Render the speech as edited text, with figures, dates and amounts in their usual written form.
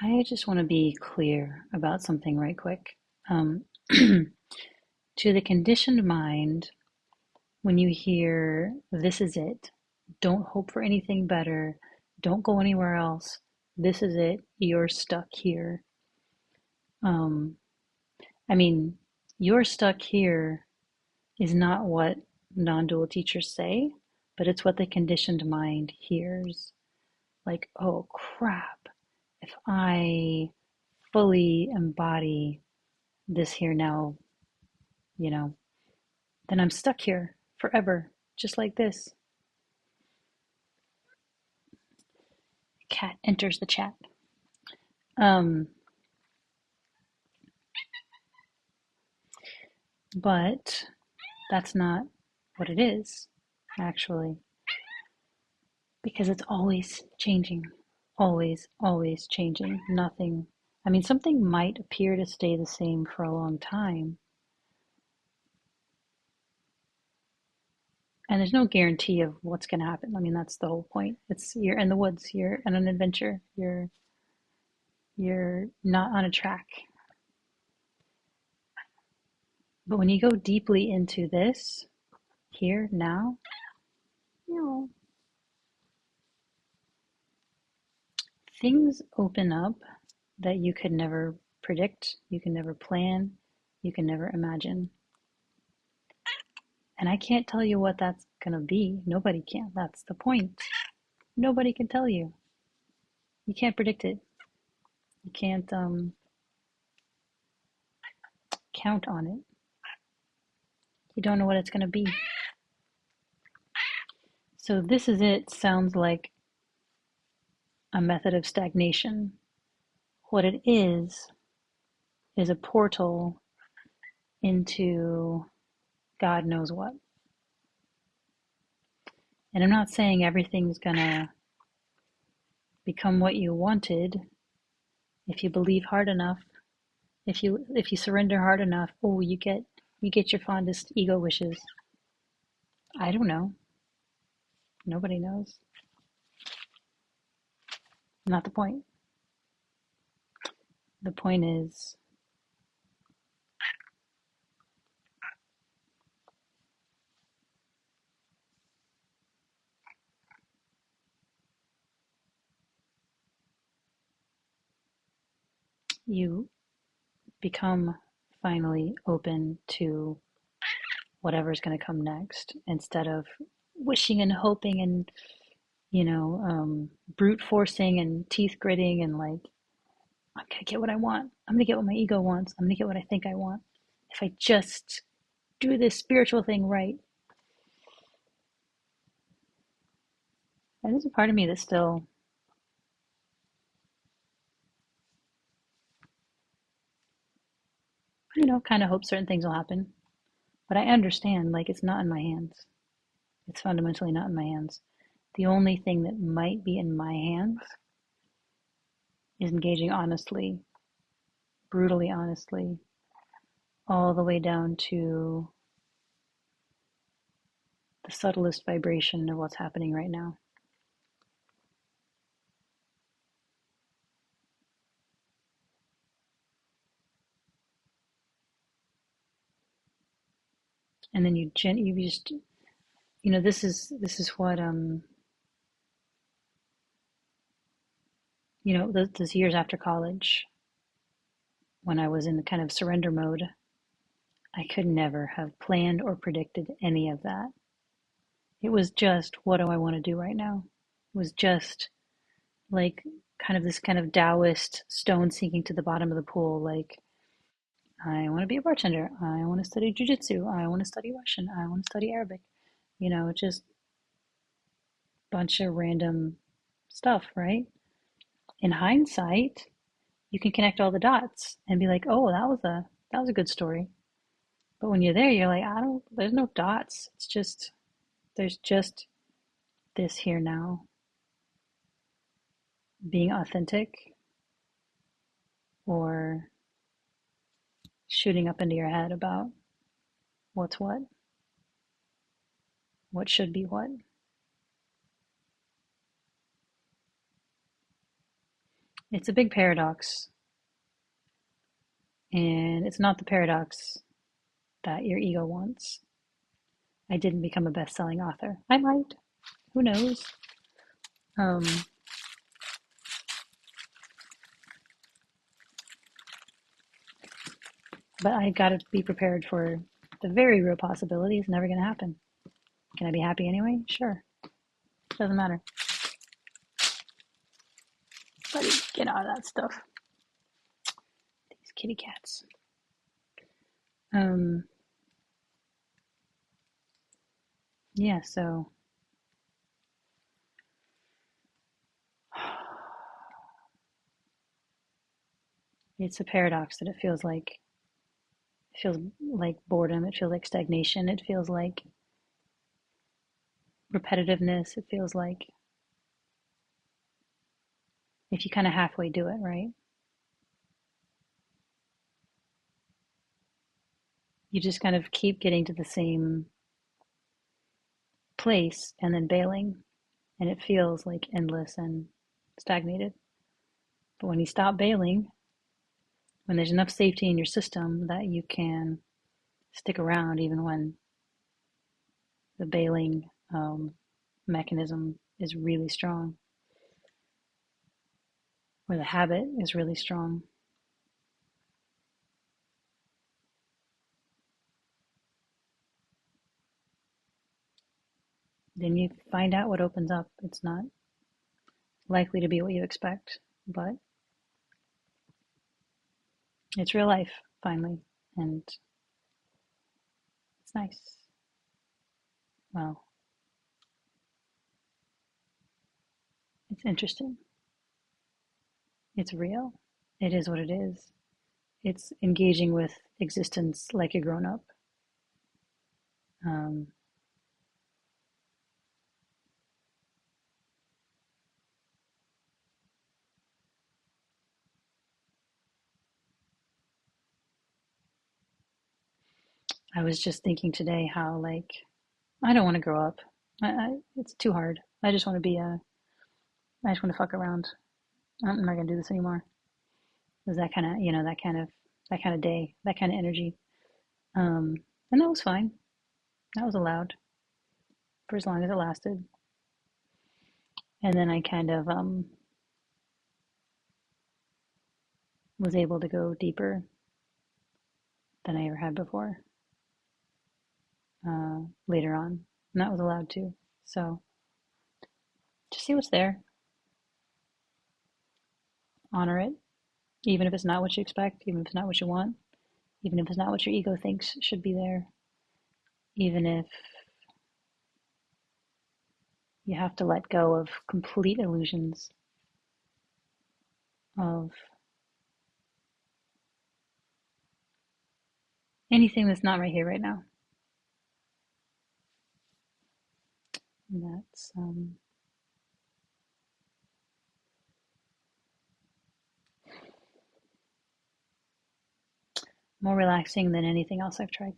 I just want to be clear about something right quick. Um, to the conditioned mind, when you hear, this is it, don't hope for anything better, don't go anywhere else, this is it, you're stuck here. Um, I mean, you're stuck here is not what non dual teachers say, but it's what the conditioned mind hears. Like, oh crap, if I fully embody this here now, you know, then I'm stuck here forever, just like this. Cat enters the chat. Um, but that's not what it is, actually, because it's always changing, always changing. Nothing, I mean, something might appear to stay the same for a long time, and there's no guarantee of what's going to happen. I mean, that's the whole point. It's you're in the woods, you're on an adventure, you're not on a track. But when you go deeply into this, here, now, you know, things open up that you could never predict, you can never plan, you can never imagine. And I can't tell you what that's going to be. Nobody can. That's the point. Nobody can tell you. You can't predict it. You can't count on it. You don't know what it's going to be. So, this is it sounds like a method of stagnation. What it is a portal into God knows what. And I'm not saying everything's gonna become what you wanted if you believe hard enough, if you surrender hard enough. Oh, you get your fondest ego wishes. I don't know. Nobody knows. Not the point. The point is you become finally open to whatever's going to come next instead of wishing and hoping and brute forcing and teeth gritting and like, I'm gonna get what I want. I'm gonna get what my ego wants. I'm gonna get what I think I want. If I just do this spiritual thing right. And there's a part of me that still, kind of hopes certain things will happen. But I understand, like, it's not in my hands. It's fundamentally not in my hands. The only thing that might be in my hands is engaging honestly, brutally honestly, all the way down to the subtlest vibration of what's happening right now. And then you just, this is what those years after college, when I was in the kind of surrender mode, I could never have planned or predicted any of that. It was just, what do I want to do right now? It was just like kind of this kind of Taoist stone sinking to the bottom of the pool. Like, I want to be a bartender. I want to study jujitsu. I want to study Russian. I want to study Arabic. Just a bunch of random stuff, right? In hindsight, you can connect all the dots and be like, oh, that was a good story. But when you're there, you're like, there's no dots. There's just this here now, being authentic or shooting up into your head about what's what should be what. It's a big paradox, and it's not the paradox that your ego wants. I didn't become a best-selling author. I might. Who knows? Um, but I got to be prepared for the very real possibility. It's never going to happen. Can I be happy anyway? Sure. Doesn't matter. Buddy, get out of that stuff. These kitty cats. Um, yeah, so it's a paradox that it feels like boredom, it feels like stagnation, it feels like repetitiveness, it feels like if you kind of halfway do it, right? You just kind of keep getting to the same place and then bailing, and it feels like endless and stagnated. But when you stop bailing, when there's enough safety in your system that you can stick around even when the bailing mechanism is really strong, or the habit is really strong, then you find out what opens up. It's not likely to be what you expect, but it's real life finally, and it's nice. Well, it's interesting. It's real. It is what it is. It's engaging with existence like a grown up. Um, I was just thinking today how, like, I don't want to grow up. It's too hard. I just want to be a, I just want to fuck around. I'm not going to do this anymore. It was that kind of, that kind of day, that kind of energy. Um, and that was fine. That was allowed for as long as it lasted. And then I kind of was able to go deeper than I ever had before later on. And that was allowed too. So just see what's there, honor it, even if it's not what you expect, even if it's not what you want, even if it's not what your ego thinks should be there, even if you have to let go of complete illusions of anything that's not right here, right now. And that's more relaxing than anything else I've tried.